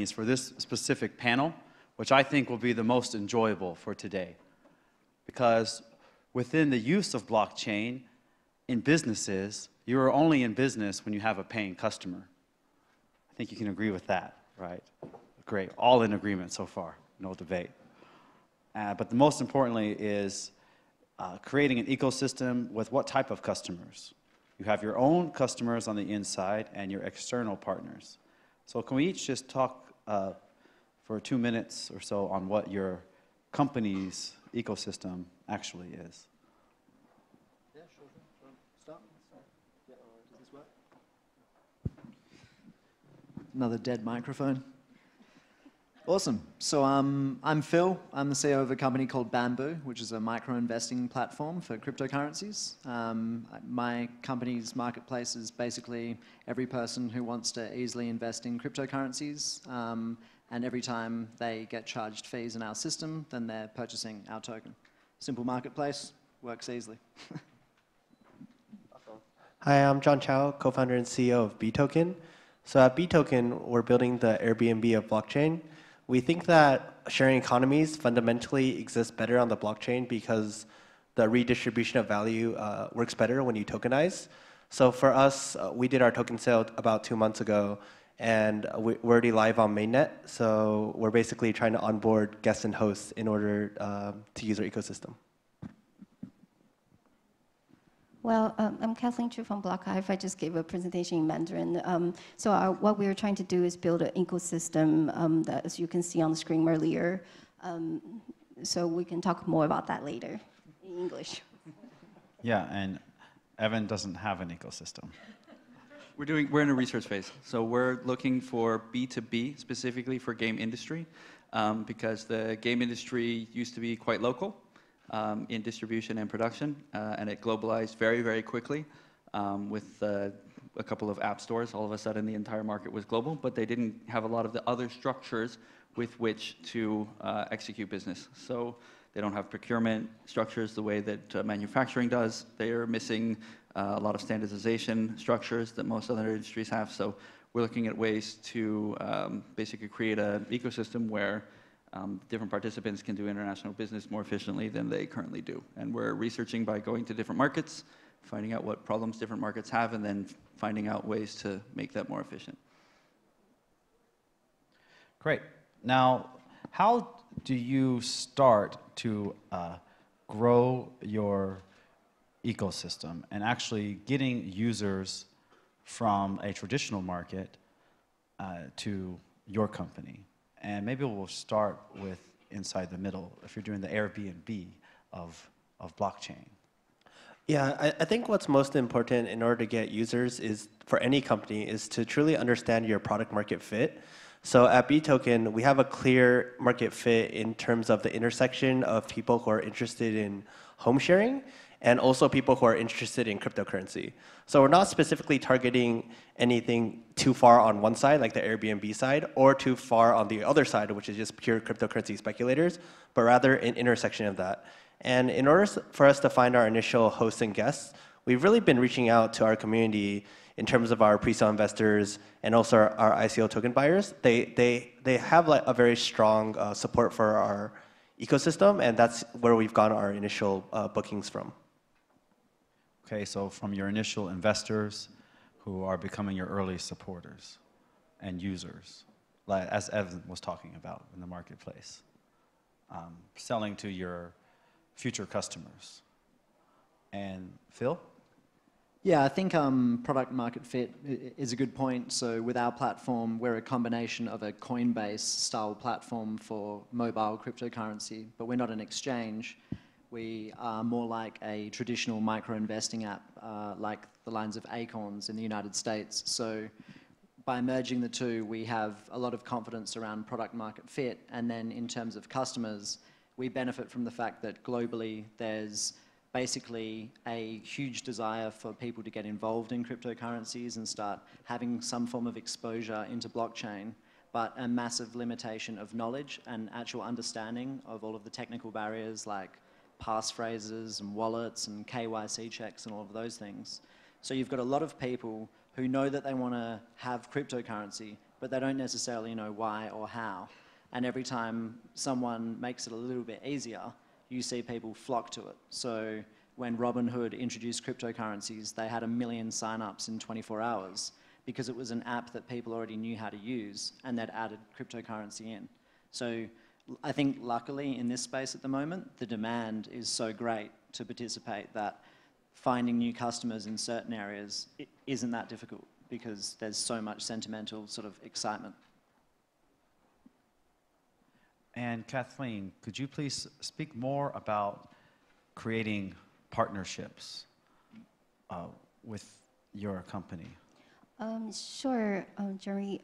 is for this specific panel, which I think will be the most enjoyable for today. Because within the use of blockchain in businesses, you are only in business when you have a paying customer. I think you can agree with that, right? Great, all in agreement so far, no debate. But the most importantly is creating an ecosystem with what type of customers? You have your own customers on the inside and your external partners. So can we each just talk for 2 minutes or so on what your company's ecosystem actually is? Yeah, sure. Start? Yeah, does this work? Another dead microphone. Awesome. So I'm Phil. I'm the CEO of a company called Bamboo, which is a micro-investing platform for cryptocurrencies. My company's marketplace is basically every person who wants to easily invest in cryptocurrencies, and every time they get charged fees in our system, then they're purchasing our token. Simple marketplace, works easily. Hi, I'm John Chow, co-founder and CEO of BToken. So at BToken, we're building the Airbnb of blockchain. We think that sharing economies fundamentally exist better on the blockchain because the redistribution of value works better when you tokenize. So for us, we did our token sale about 2 months ago, and we're already live on mainnet. So we're basically trying to onboard guests and hosts in order to use our ecosystem. Well, I'm Kathleen Chu from BlockHive. I just gave a presentation in Mandarin. What we're trying to do is build an ecosystem that, as you can see on the screen earlier. So we can talk more about that later in English. Yeah, and Evan doesn't have an ecosystem. We're in a research phase. So we're looking for B2B, specifically for game industry, because the game industry used to be quite local. In distribution and production, and it globalized very, very quickly with a couple of app stores. All of a sudden, the entire market was global, but they didn't have a lot of the other structures with which to execute business. So they don't have procurement structures the way that manufacturing does. They are missing a lot of standardization structures that most other industries have. So we're looking at ways to basically create an ecosystem where different participants can do international business more efficiently than they currently do. And we're researching by going to different markets, finding out what problems different markets have, and then finding out ways to make that more efficient. Great. Now, how do you start to grow your ecosystem and actually getting users from a traditional market to your company? And maybe we'll start with inside the middle, if you're doing the Airbnb of blockchain. Yeah, I think what's most important in order to get users is, for any company, is to truly understand your product market fit. So at BToken, we have a clear market fit in terms of the intersection of people who are interested in home sharing and also people who are interested in cryptocurrency. So we're not specifically targeting anything too far on one side, like the Airbnb side, or too far on the other side, which is just pure cryptocurrency speculators, but rather an intersection of that. And in order for us to find our initial hosts and guests, we've really been reaching out to our community in terms of our pre-sale investors and also our ICO token buyers. They have like a very strong support for our ecosystem, and that's where we've gotten our initial bookings from. Okay, so from your initial investors who are becoming your early supporters and users, like as Evan was talking about in the marketplace, selling to your future customers. And Phil? Yeah, I think product market fit is a good point. So with our platform, we're a combination of a Coinbase style platform for mobile cryptocurrency, but we're not an exchange. We are more like a traditional micro-investing app, like the lines of Acorns in the United States. So by merging the two, we have a lot of confidence around product market fit. And then in terms of customers, we benefit from the fact that globally there's basically a huge desire for people to get involved in cryptocurrencies and start having some form of exposure into blockchain, but a massive limitation of knowledge and actual understanding of all of the technical barriers like passphrases and wallets and KYC checks and all of those things. So you've got a lot of people who know that they want to have cryptocurrency, but they don't necessarily know why or how. And every time someone makes it a little bit easier, you see people flock to it. So when Robinhood introduced cryptocurrencies, they had 1 million signups in 24 hours because it was an app that people already knew how to use, and they'd added cryptocurrency in. So I think luckily in this space at the moment, the demand is so great to participate that finding new customers in certain areas isn't that difficult because there's so much sentimental sort of excitement. And Kathleen, could you please speak more about creating partnerships with your company? Sure, Jerry.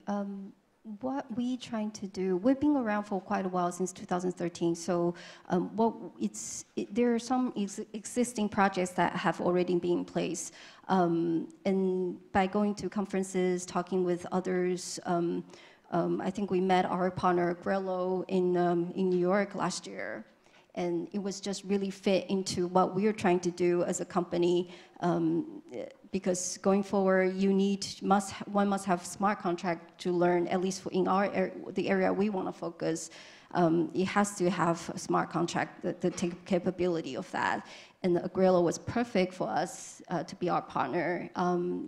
What we trying to do, we've been around for quite a while, since 2013, so there are some existing projects that have already been in place. And by going to conferences, talking with others, I think we met our partner Grello in New York last year, and it was just really fit into what we are trying to do as a company. Because going forward, one must have smart contract to learn. At least in the area we want to focus, it has to have a smart contract, the capability of that. And Grello was perfect for us to be our partner.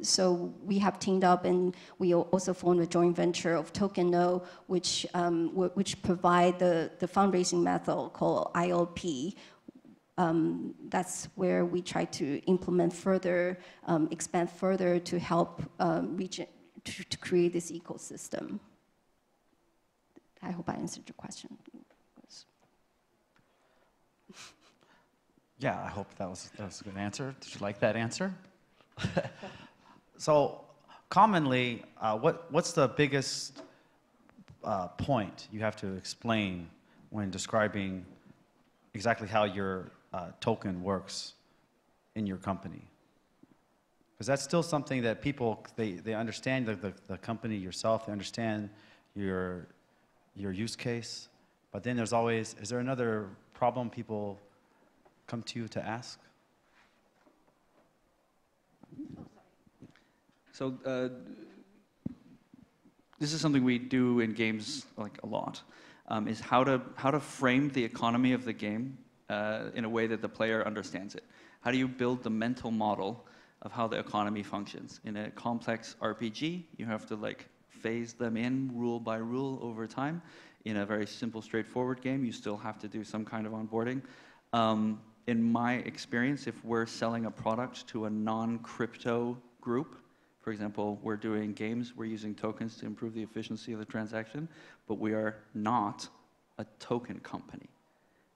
So we have teamed up, and we also formed a joint venture of TokenNo, which provide the fundraising method called ILP. That's where we try to implement further, expand further to help to create this ecosystem. I hope I answered your question. Yeah, I hope that was a good answer. Did you like that answer? So commonly, what's the biggest point you have to explain when describing exactly how your token works in your company? Because that's still something that people, they understand the company yourself, they understand your use case, but then there's always, is there another problem people come to you to ask? So this is something we do in games like a lot, is how to frame the economy of the game in a way that the player understands it. How do you build the mental model of how the economy functions? In a complex RPG, you have to phase them in rule by rule over time. In a very simple, straightforward game, you still have to do some kind of onboarding. In my experience, if we're selling a product to a non-crypto group, for example, we're doing games, we're using tokens to improve the efficiency of the transaction, but we are not a token company.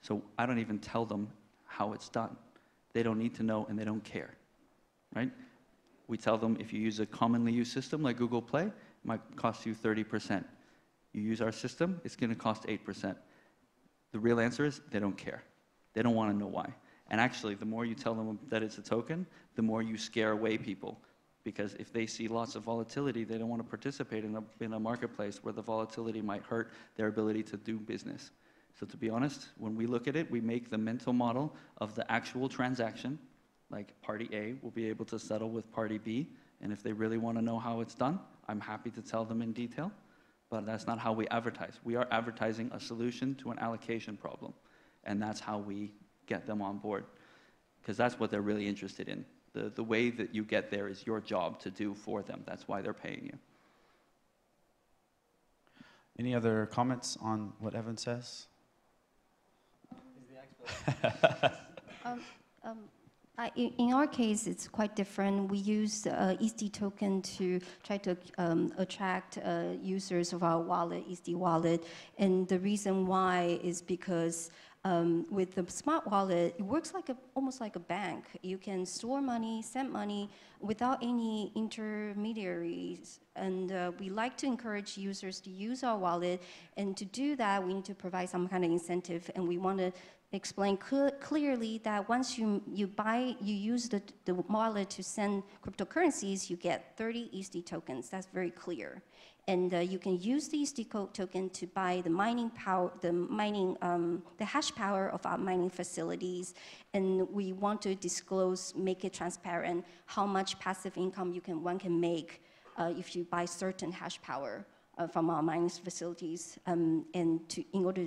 So I don't even tell them how it's done. They don't need to know, and they don't care, right? We tell them if you use a commonly used system like Google Play, it might cost you 30%. You use our system, it's going to cost 8%. The real answer is they don't care. They don't want to know why. And actually, the more you tell them that it's a token, the more you scare away people. Because if they see lots of volatility, they don't want to participate in a marketplace where the volatility might hurt their ability to do business. So to be honest, when we look at it, we make the mental model of the actual transaction, like party A will be able to settle with party B, and if they really want to know how it's done, I'm happy to tell them in detail, but that's not how we advertise. We are advertising a solution to an allocation problem, and that's how we get them on board, because that's what they're really interested in. The way that you get there is your job to do for them. That's why they're paying you. Any other comments on what Evan says? In our case, it's quite different. We use ESD token to try to attract users of our wallet, ESD wallet. And the reason why is because with the smart wallet, it works almost like a bank. You can store money, send money without any intermediaries. And we like to encourage users to use our wallet. And to do that, we need to provide some kind of incentive. And we want to explain clearly that once you use the wallet to send cryptocurrencies, you get 30 ESD tokens. That's very clear. And you can use the ESD token to buy the mining power, the hash power of our mining facilities. And we want to disclose, make it transparent, how much passive income one can make if you buy certain hash power from our mining facilities. And in order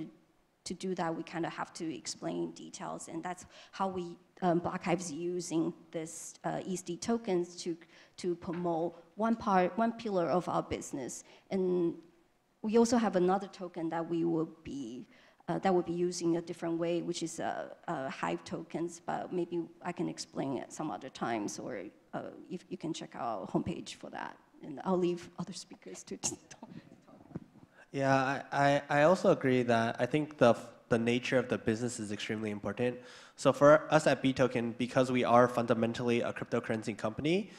to do that, we kind of have to explain details, and that's how we BlockHive is using this ESD tokens to promote one pillar of our business. And we also have another token that we will be using a different way, which is Hive tokens. But maybe I can explain it some other times, or if you can check our homepage for that. And I'll leave other speakers to talk. Yeah, I also agree that I think the nature of the business is extremely important. So for us at BToken, because we are fundamentally a cryptocurrency company,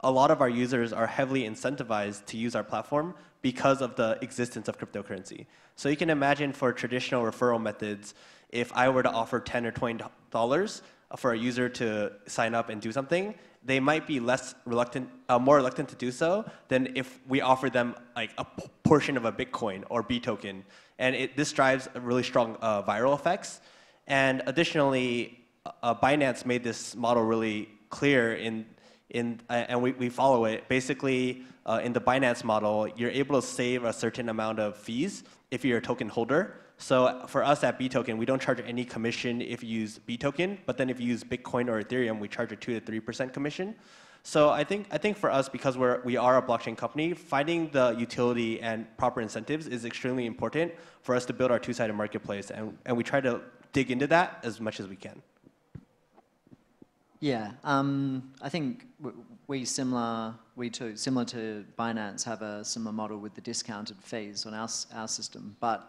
a lot of our users are heavily incentivized to use our platform because of the existence of cryptocurrency. So you can imagine for traditional referral methods, if I were to offer $10 or $20 for a user to sign up and do something, they might be more reluctant to do so than if we offer them like a portion of a Bitcoin or BToken. And this drives a really strong viral effects. And additionally, Binance made this model really clear and we follow it. Basically, in the Binance model, you're able to save a certain amount of fees if you're a token holder. So for us at BToken, we don't charge any commission if you use BToken, but then if you use Bitcoin or Ethereum, we charge a 2 to 3% commission. So I think for us, because we are a blockchain company, finding the utility and proper incentives is extremely important for us to build our two-sided marketplace, and we try to dig into that as much as we can. Yeah, I think we similar to Binance, have a similar model with the discounted fees on our system. But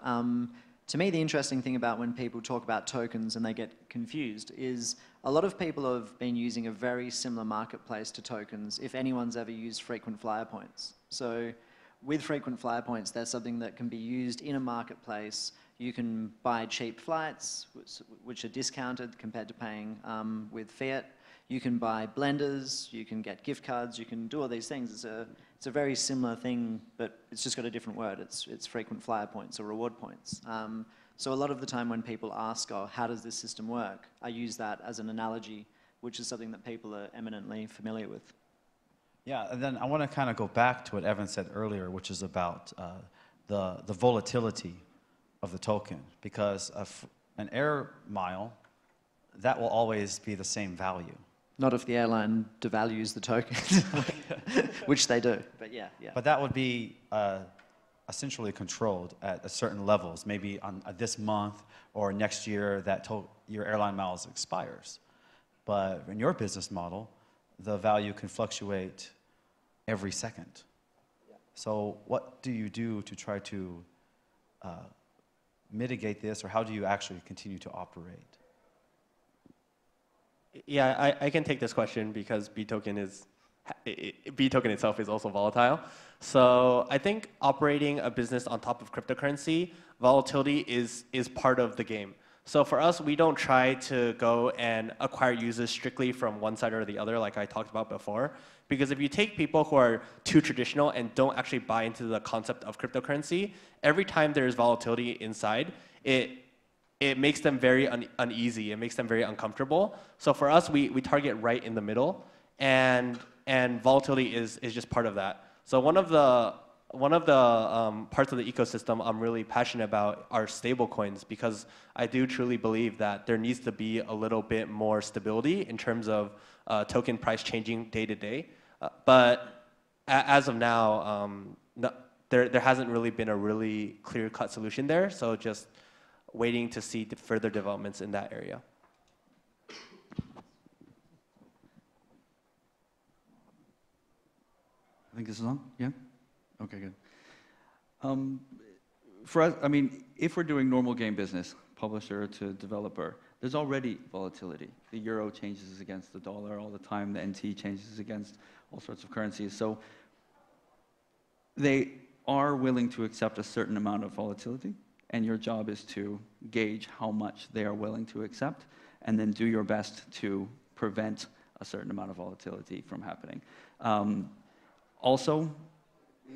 to me, the interesting thing about when people talk about tokens and they get confused is a lot of people have been using a very similar marketplace to tokens if anyone's ever used frequent flyer points. So with frequent flyer points, there's something that can be used in a marketplace. You can buy cheap flights, which are discounted compared to paying with fiat. You can buy blenders, you can get gift cards, you can do all these things. It's a very similar thing, but it's just got a different word. It's frequent flyer points or reward points. So a lot of the time when people ask, oh, how does this system work? I use that as an analogy, which is something that people are eminently familiar with. Yeah, and then I want to kind of go back to what Evan said earlier, which is about the volatility of the token, because an air mile, that will always be the same value. Not if the airline devalues the token, which they do, but yeah. But that would be essentially controlled at certain levels, maybe on this month or next year that your airline miles expires. But in your business model, the value can fluctuate every second. Yeah. So what do you do to try to mitigate this, or how do you actually continue to operate? Yeah, I can take this question because BToken itself is also volatile. So I think operating a business on top of cryptocurrency, volatility is part of the game. So for us, we don't try to go and acquire users strictly from one side or the other like I talked about before. Because if you take people who are too traditional and don't actually buy into the concept of cryptocurrency, every time there's volatility inside, it makes them very uneasy. It makes them very uncomfortable. So for us, we target right in the middle, and volatility is just part of that. So one of the parts of the ecosystem I'm really passionate about are stable coins, because I do truly believe that there needs to be a little bit more stability in terms of token price changing day to day. But as of now, there hasn't really been a really clear-cut solution there. So just waiting to see the further developments in that area. I think this is on? Yeah? Okay, good. For us, I mean, if we're doing normal game business, publisher to developer, there's already volatility. The euro changes against the dollar all the time. The NT changes against all sorts of currencies. So they are willing to accept a certain amount of volatility, and your job is to gauge how much they are willing to accept, and then do your best to prevent a certain amount of volatility from happening. Also,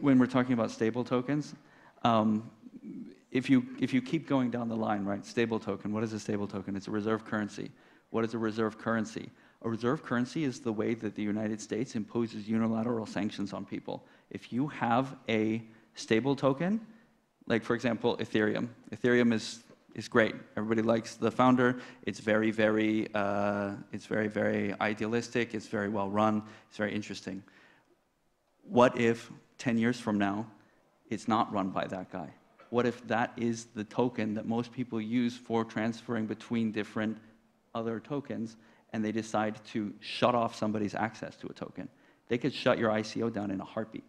when we're talking about stable tokens, if you keep going down the line, right, stable token, what is a stable token? It's a reserve currency. What is a reserve currency? A reserve currency is the way that the United States imposes unilateral sanctions on people. If you have a stable token, like for example, Ethereum. Ethereum is great. Everybody likes the founder. It's very, very idealistic. It's very well run. It's very interesting. What if 10 years from now, it's not run by that guy? What if that is the token that most people use for transferring between different other tokens, and they decide to shut off somebody's access to a token? They could shut your ICO down in a heartbeat,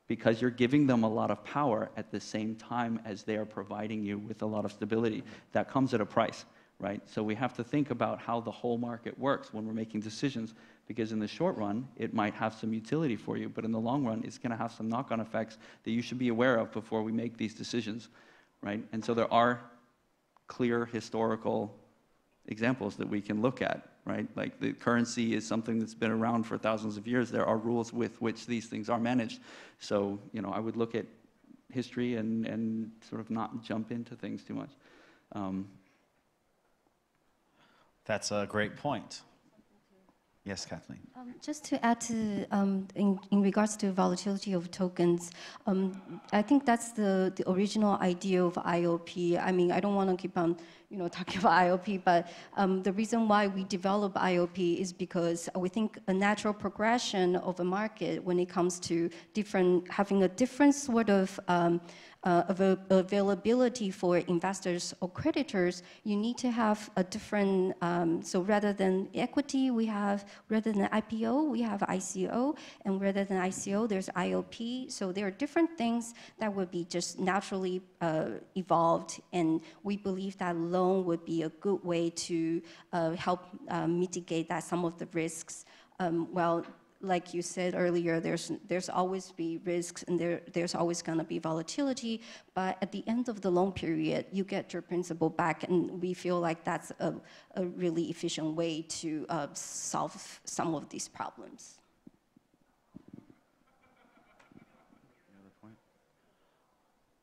because you're giving them a lot of power at the same time as they are providing you with a lot of stability. That comes at a price, right? So we have to think about how the whole market works when we're making decisions, because in the short run, it might have some utility for you, but in the long run, it's going to have some knock-on effects that you should be aware of before we make these decisions, right? And so there are clear historical examples that we can look at, right? Like the currency is something that's been around for thousands of years. There are rules with which these things are managed. So, you know, I would look at history and sort of not jump into things too much. That's a great point. Yes, Kathleen. Just to add to, in regards to volatility of tokens, I think that's the original idea of IOP. I mean, I don't want to keep on, talking about IOP, but the reason why we develop IOP is because we think a natural progression of a market when it comes to having a different sort of availability for investors or creditors, you need to have a different, so rather than equity, rather than IPO, we have ICO, and rather than ICO, there's IOP. So there are different things that would be just naturally evolved, and we believe that loan would be a good way to help mitigate some of the risks. Well, like you said earlier, there's always be risks, and there's always going to be volatility, but at the end of the loan period, you get your principal back, and we feel like that's a really efficient way to solve some of these problems.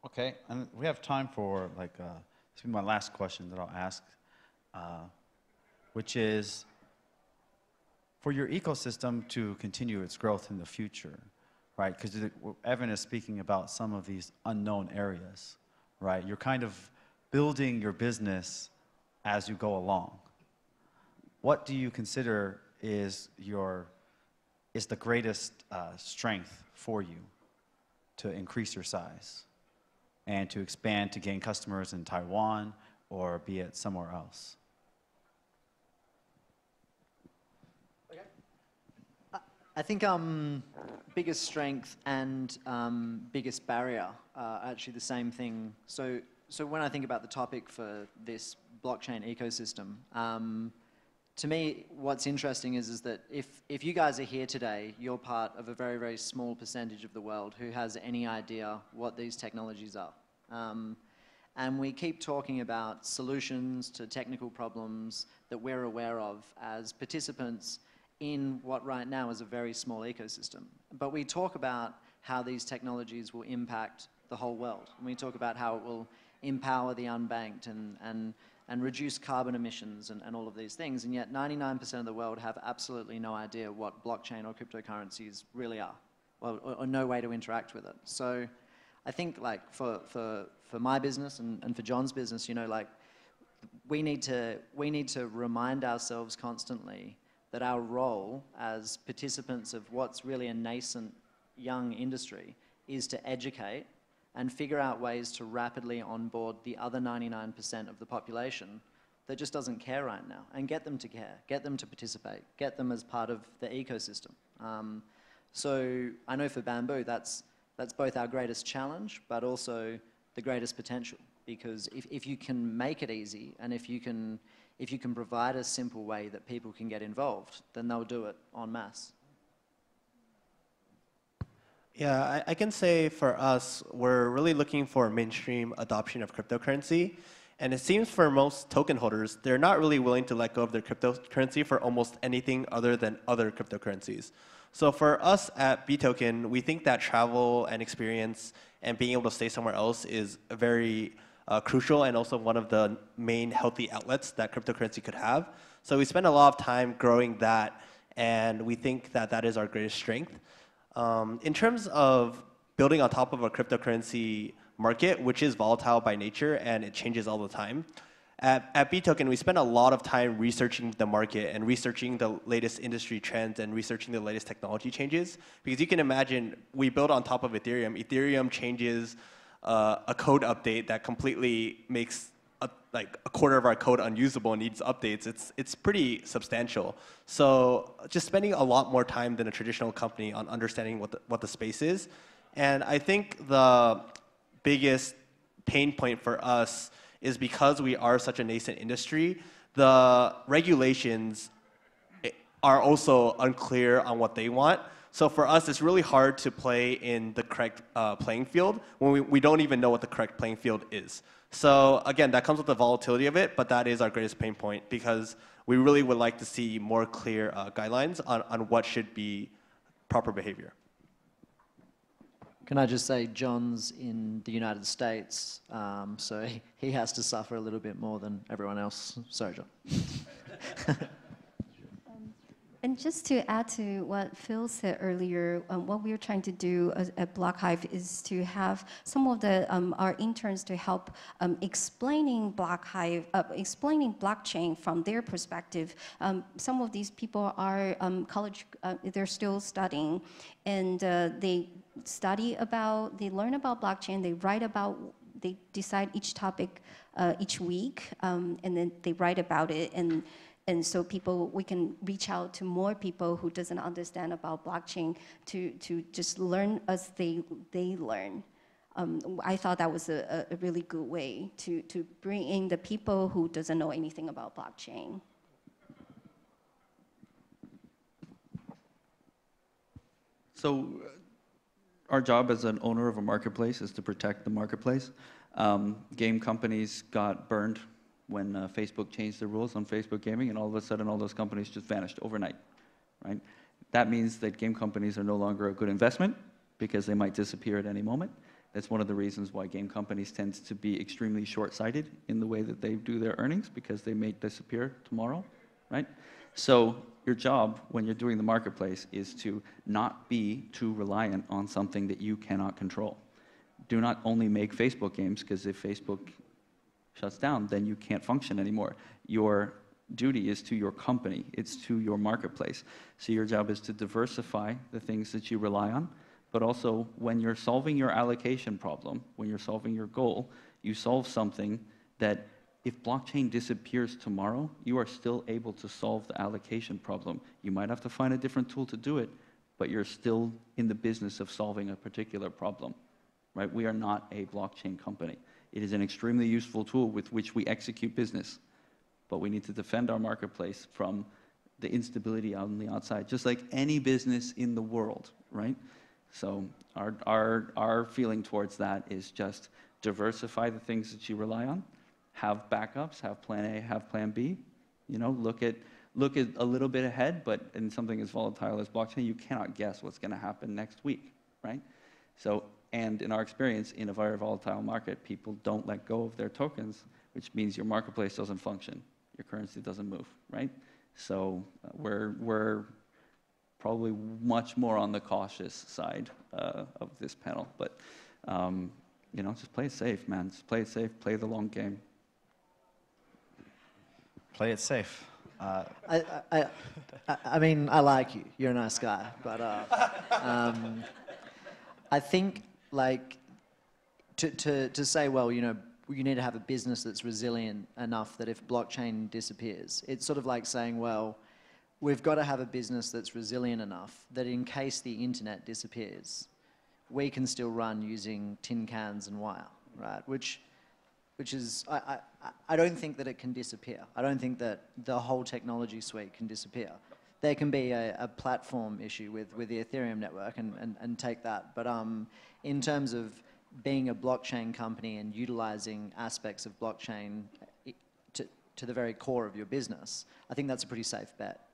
Okay, and we have time for this will be my last question that I'll ask, which is, for your ecosystem to continue its growth in the future, right? Because Evan is speaking about some of these unknown areas, right? You're kind of building your business as you go along. What do you consider is the greatest strength for you to increase your size and to expand to gain customers in Taiwan or be it somewhere else? I think biggest strength and biggest barrier are actually the same thing. So when I think about the topic for this blockchain ecosystem, to me, what's interesting is that if you guys are here today, you're part of a very, very small percentage of the world who has any idea what these technologies are. And we keep talking about solutions to technical problems that we're aware of as participants in what right now is a very small ecosystem. But we talk about how these technologies will impact the whole world. And we talk about how it will empower the unbanked and reduce carbon emissions and all of these things. And yet 99% of the world have absolutely no idea what blockchain or cryptocurrencies really are, or no way to interact with it. So I think for my business and for John's business, we need to remind ourselves constantly that our role as participants of what's really a nascent young industry is to educate and figure out ways to rapidly onboard the other 99% of the population that just doesn't care right now, and get them to care, get them to participate, get them as part of the ecosystem. So I know for Bamboo, that's both our greatest challenge, but also the greatest potential, because if you can make it easy, and if you can provide a simple way that people can get involved, then they'll do it en masse. Yeah, I can say for us, we're really looking for mainstream adoption of cryptocurrency. And it seems for most token holders, they're not really willing to let go of their cryptocurrency for almost anything other than other cryptocurrencies. So for us at BToken, we think that travel and experience and being able to stay somewhere else is very crucial, and also one of the main healthy outlets that cryptocurrency could have. So we spend a lot of time growing that, and we think that that is our greatest strength. In terms of building on top of a cryptocurrency market, which is volatile by nature and it changes all the time. At BToken, we spend a lot of time researching the market and researching the latest industry trends and researching the latest technology changes. Because you can imagine, we build on top of Ethereum. Ethereum changes a code update that completely makes like a quarter of our code unusable and needs updates. It's pretty substantial. So just spending a lot more time than a traditional company on understanding what the space is. And I think the biggest pain point for us is because we are such a nascent industry, the regulations are also unclear on what they want. So for us, it's really hard to play in the correct playing field when we don't even know what the correct playing field is. So again, that comes with the volatility of it, but that is our greatest pain point because we really would like to see more clear guidelines on what should be proper behavior. Can I just say, John's in the United States, so he has to suffer a little bit more than everyone else. Sorry, John. And just to add to what Phil said earlier, what we're trying to do at BlockHive is to have some of our interns to help explaining blockchain from their perspective. Some of these people are they're still studying, and they learn about blockchain, they decide each topic each week, and then they write about it. And so we can reach out to more people who doesn't understand about blockchain to just learn as they learn. I thought that was a really good way to bring in the people who doesn't know anything about blockchain. So our job as an owner of a marketplace is to protect the marketplace. Game companies got burned when Facebook changed the rules on Facebook gaming, and all of a sudden all those companies just vanished overnight, right? That means that game companies are no longer a good investment because they might disappear at any moment. That's one of the reasons why game companies tend to be extremely short-sighted in the way that they do their earnings, because they may disappear tomorrow, right? So your job when you're doing the marketplace is to not be too reliant on something that you cannot control. Do not only make Facebook games, because if Facebook shuts down, then you can't function anymore. Your duty is to your company. It's to your marketplace. So your job is to diversify the things that you rely on, but also when you're solving your allocation problem, when you're solving your goal, you solve something that if blockchain disappears tomorrow, you are still able to solve the allocation problem. You might have to find a different tool to do it, but you're still in the business of solving a particular problem, right? We are not a blockchain company. It is an extremely useful tool with which we execute business, but we need to defend our marketplace from the instability on the outside, just like any business in the world, right? So our feeling towards that is just diversify the things that you rely on, have backups, have plan A, have plan B, you know, look at a little bit ahead, but in something as volatile as blockchain, you cannot guess what's going to happen next week, right? So, and in our experience, in a very volatile market, people don't let go of their tokens, which means your marketplace doesn't function. Your currency doesn't move, right? So we're probably much more on the cautious side of this panel. But, you know, just play it safe, man. Just play it safe. Play the long game. Play it safe. I mean, I like you. You're a nice guy. But I think, like, to say, well, you know, you need to have a business that's resilient enough that if blockchain disappears, it's sort of like saying, well, we've got to have a business that's resilient enough that in case the internet disappears, we can still run using tin cans and wire, right? Which is, I don't think that it can disappear. I don't think that the whole technology suite can disappear. There can be a platform issue with the Ethereum network and take that. But in terms of being a blockchain company and utilizing aspects of blockchain to the very core of your business, I think that's a pretty safe bet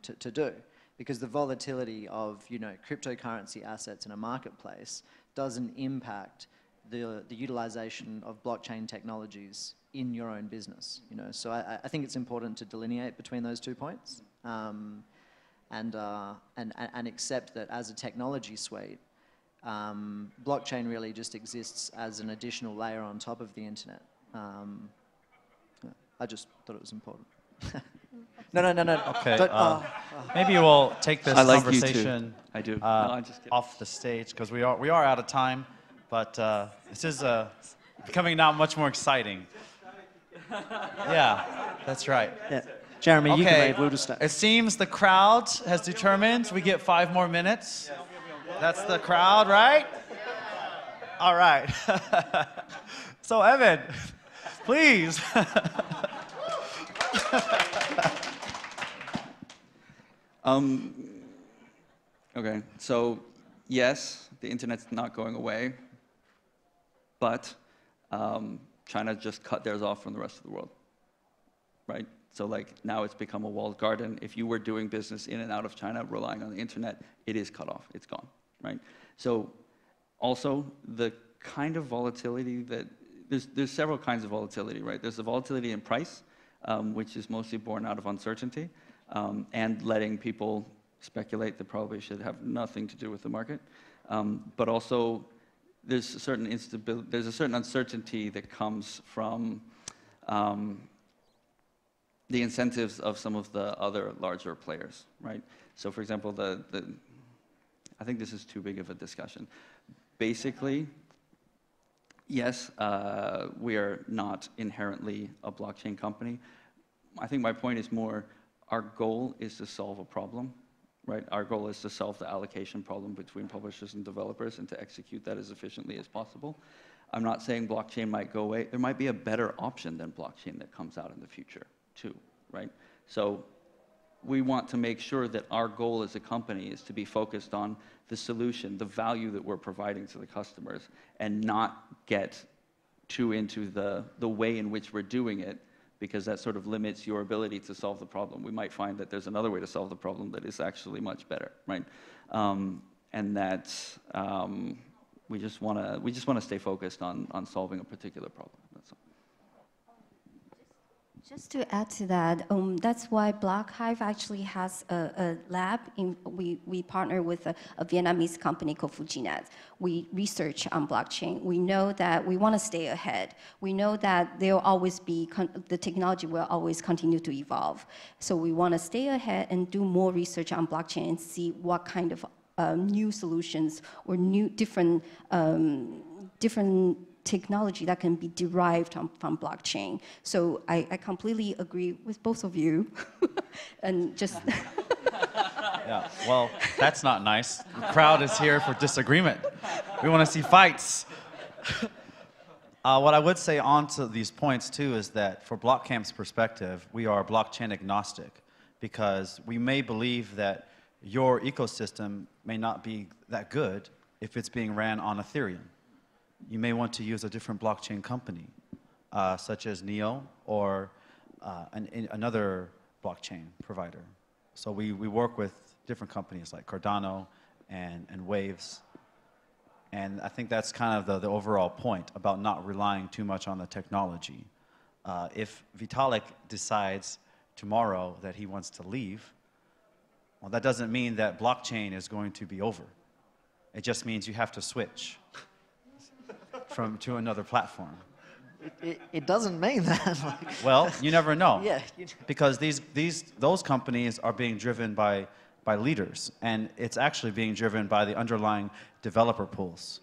to do. Because the volatility of, you know, cryptocurrency assets in a marketplace doesn't impact the utilization of blockchain technologies in your own business, you know. So I think it's important to delineate between those 2 points, and accept that as a technology suite, blockchain really just exists as an additional layer on top of the internet. I just thought it was important. No. Okay. Maybe we'll take this conversation I do. No, I'm just kidding. off the stage because we are out of time, but this is becoming now much more exciting. Yeah, that's right. Yeah. Jeremy, you can leave. We'll just stay. It seems the crowd has determined we get 5 more minutes. That's the crowd, right? All right. So, Evan, please. Okay, so yes, the internet's not going away, but China just cut theirs off from the rest of the world, right? So like now it's become a walled garden. If you were doing business in and out of China relying on the internet, it is cut off, it's gone, right? So also the kind of volatility that, there's several kinds of volatility, right? There's the volatility in price, which is mostly born out of uncertainty and letting people speculate that probably should have nothing to do with the market. But also there's a certain instability, there's a certain uncertainty that comes from the incentives of some of the other larger players, right? So for example, I think this is too big of a discussion. Basically, yes, we are not inherently a blockchain company. I think my point is more, our goal is to solve a problem, right? Our goal is to solve the allocation problem between publishers and developers and to execute that as efficiently as possible. I'm not saying blockchain might go away. There might be a better option than blockchain that comes out in the future too, right? So we want to make sure that our goal as a company is to be focused on the solution, the value that we're providing to the customers, and not get too into the way in which we're doing it, because that sort of limits your ability to solve the problem. We might find that there's another way to solve the problem that is actually much better, right? And that we just want to stay focused on solving a particular problem. That's all. Just to add to that, that's why BlockHive actually has a lab. We partner with a Vietnamese company called Fujinet. We research on blockchain. We know that we want to stay ahead. We know that there will always be, the technology will always continue to evolve. So we want to stay ahead and do more research on blockchain and see what kind of new solutions or new different technology that can be derived from blockchain. So I completely agree with both of you. And just... Yeah, well, that's not nice. The crowd is here for disagreement. We want to see fights. What I would say on to these points too is that for BlockCamp's perspective, we are blockchain agnostic, because we may believe that your ecosystem may not be that good if it's being ran on Ethereum. You may want to use a different blockchain company, such as Neo or another blockchain provider. So we work with different companies like Cardano and Waves. And I think that's kind of the overall point about not relying too much on the technology. If Vitalik decides tomorrow that he wants to leave, well, that doesn't mean that blockchain is going to be over. It just means you have to switch to another platform. It doesn't mean that. Well, you never know. Yeah. Because those companies are being driven by leaders, and it's actually being driven by the underlying developer pools.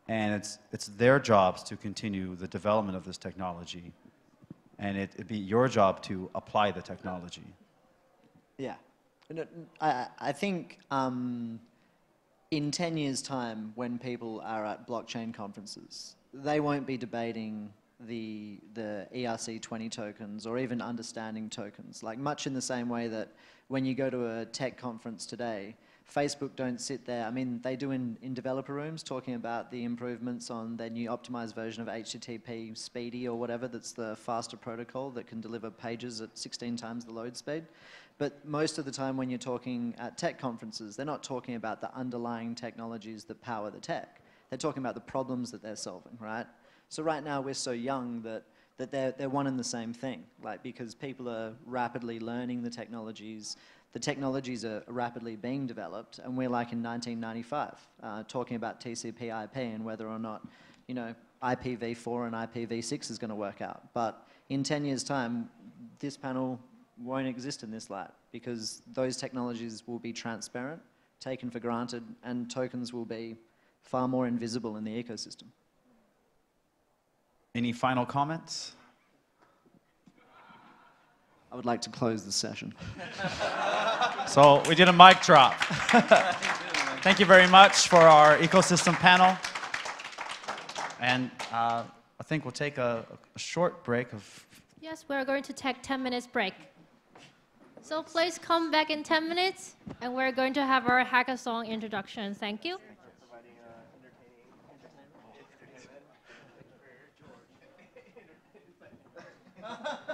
And it's their jobs to continue the development of this technology, and it'd be your job to apply the technology. Yeah. I think in 10 years' time, when people are at blockchain conferences, they won't be debating the ERC20 tokens or even understanding tokens. Like much in the same way that when you go to a tech conference today, Facebook don't sit there. I mean, they do in developer rooms talking about the improvements on their new optimized version of HTTP Speedy or whatever, that's the faster protocol that can deliver pages at 16 times the load speed. But most of the time when you're talking at tech conferences, they're not talking about the underlying technologies that power the tech. They're talking about the problems that they're solving, right? So right now we're so young that they're one and the same thing, like, because people are rapidly learning the technologies. the technologies are rapidly being developed, and we're like in 1995, talking about TCP/IP and whether or not, you know, IPv4 and IPv6 is going to work out. But in 10 years' time, this panel won't exist in this light because those technologies will be transparent, taken for granted, and tokens will be far more invisible in the ecosystem. Any final comments? I would like to close the session. So we did a mic drop. Thank you very much for our ecosystem panel. And I think we'll take a short break of... Yes, we're going to take 10 minutes break. So please come back in 10 minutes, and we're going to have our hackathon introduction. Thank you. Entertainment.